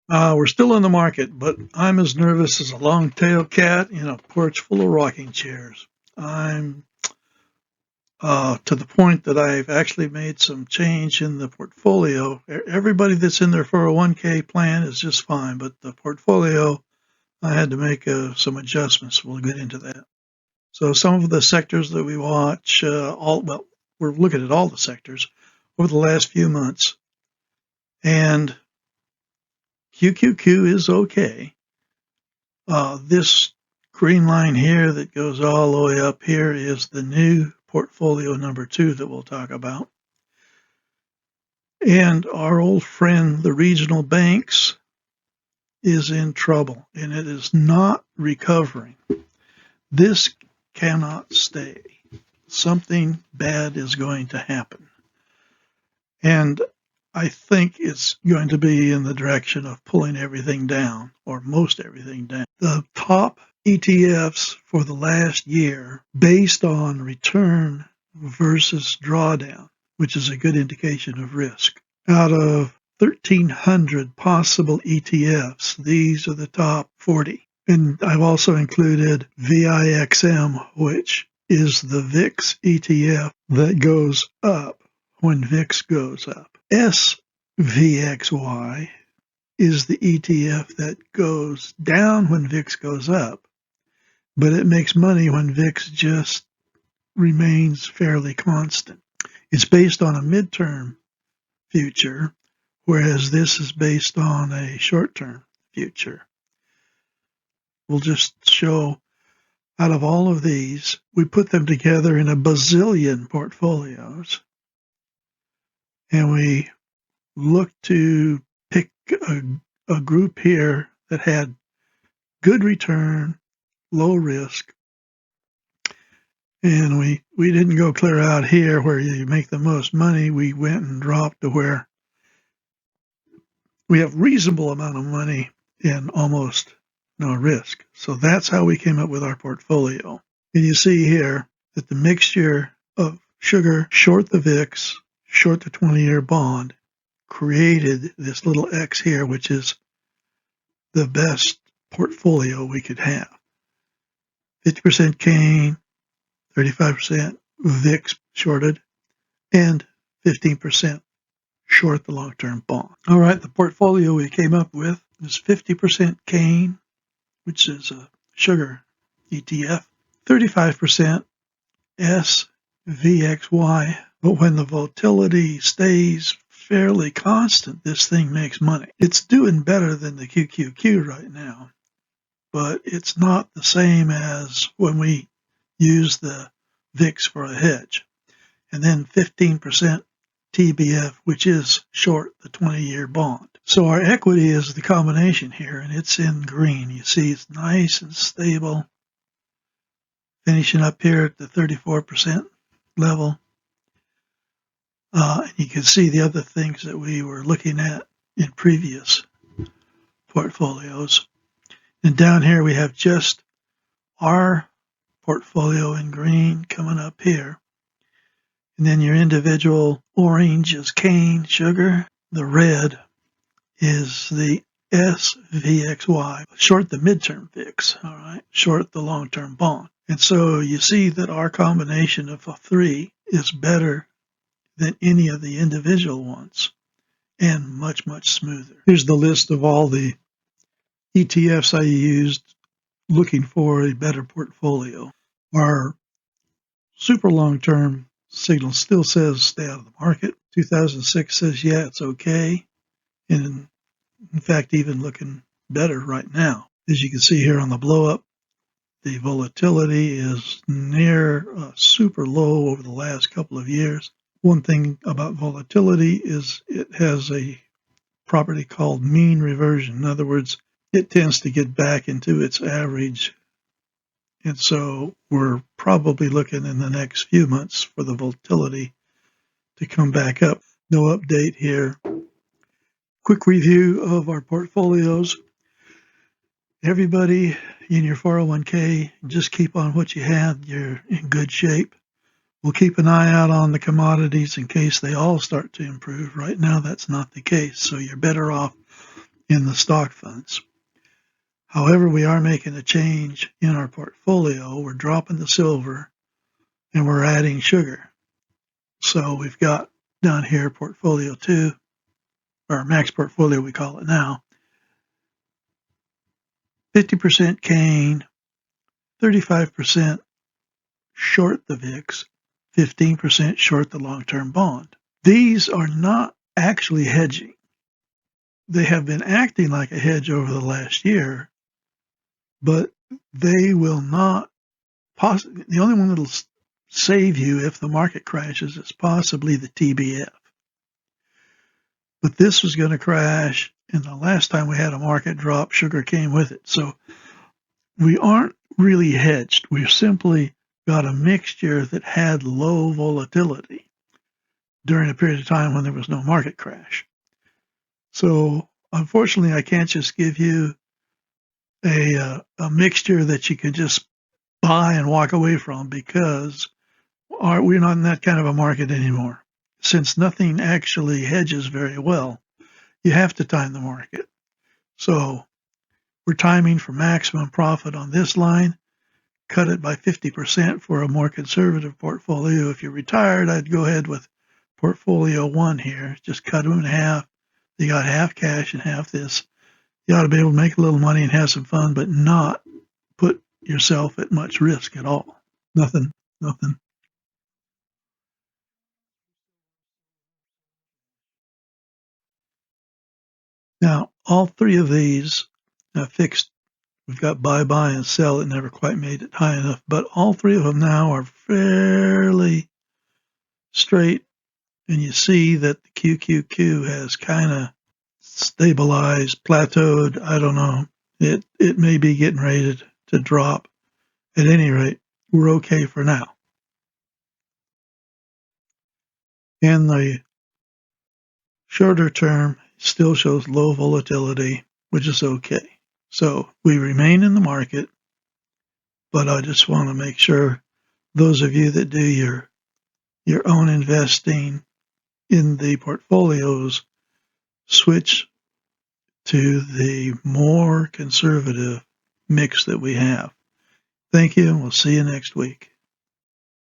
We're still in the market, but I'm as nervous as a long-tailed cat in a porch full of rocking chairs. I'm to the point that I've actually made some change in the portfolio. Everybody that's in their 401k plan is just fine, but the portfolio, I had to make some adjustments. We'll get into that. So some of the sectors that we watch, we're looking at all the sectors over the last few months, and QQQ is okay. This green line here that goes all the way up here is the new portfolio number 2 that we'll talk about. And our old friend, the regional banks, is in trouble, and it is not recovering. This cannot stay. Something bad is going to happen. And I think it's going to be in the direction of pulling everything down, or most everything down. The top ETFs for the last year, based on return versus drawdown, which is a good indication of risk. Out of 1,300 possible ETFs, these are the top 40. And I've also included VIXM, which is the VIX ETF that goes up when VIX goes up. SVXY is the ETF that goes down when VIX goes up, but it makes money when VIX just remains fairly constant. It's based on a midterm future, whereas this is based on a short-term future. We'll just show, out of all of these, we put them together in a bazillion portfolios, and we look to pick a group here that had good return, low risk, and we didn't go clear out here where you make the most money. We went and dropped to where we have reasonable amount of money and almost no risk. So that's how we came up with our portfolio. And you see here that the mixture of sugar, short the VIX, short the 20-year bond, created this little X here, which is the best portfolio we could have. 50% cane, 35% VIX shorted, and 15% short the long-term bond. All right, the portfolio we came up with is 50% cane, which is a sugar ETF, 35% SVXY, but when the volatility stays fairly constant, this thing makes money. It's doing better than the QQQ right now, but it's not the same as when we use the VIX for a hedge. And then 15% TBF, which is short the 20-year bond. So our equity is the combination here, and it's in green. You see it's nice and stable, finishing up here at the 34% level. And you can see the other things that we were looking at in previous portfolios. And down here we have just our portfolio in green coming up here. And then your individual orange is cane, sugar. The red is the SVXY, short the midterm VIX, all right, short the long-term bond. And so you see that our combination of the three is better than any of the individual ones and much, much smoother. Here's the list of all the ETFs I used looking for a better portfolio. Our super long-term signal still says stay out of the market. 2006 says, yeah, it's okay. And in fact, even looking better right now. As you can see here on the blow up, the volatility is near super low over the last couple of years. One thing about volatility is it has a property called mean reversion. In other words, it tends to get back into its average. And so we're probably looking in the next few months for the volatility to come back up. No update here. Quick review of our portfolios. Everybody in your 401k, just keep on what you had. You're in good shape. We'll keep an eye out on the commodities in case they all start to improve. Right now, that's not the case. So you're better off in the stock funds. However, we are making a change in our portfolio. We're dropping the silver and we're adding sugar. So we've got down here portfolio 2, or max portfolio we call it now, 50% cane, 35% short the VIX, 15% short the long-term bond. These are not actually hedging. They have been acting like a hedge over the last year, but they will not possibly, the only one that'll save you if the market crashes is possibly the TBF. But this was going to crash, and the last time we had a market drop, sugar came with it. So we aren't really hedged. We've simply got a mixture that had low volatility during a period of time when there was no market crash. So unfortunately, I can't just give you a mixture that you can just buy and walk away from, because we're not in that kind of a market anymore. Since nothing actually hedges very well, you have to time the market. So we're timing for maximum profit on this line. Cut it by 50% for a more conservative portfolio. If you're retired, I'd go ahead with portfolio 1 here. Just cut them in half. You got half cash and half this. You ought to be able to make a little money and have some fun, but not put yourself at much risk at all. Nothing. Now, all 3 of these fixed. We've got buy, and sell. It never quite made it high enough, but all 3 of them now are fairly straight, and you see that the QQQ has kind of stabilized, plateaued. I don't know. It may be getting ready to drop. At any rate, we're okay for now. And the shorter term still shows low volatility, which is okay. So we remain in the market, but I just want to make sure those of you that do your own investing in the portfolios switch to the more conservative mix that we have. Thank you, and we'll see you next week.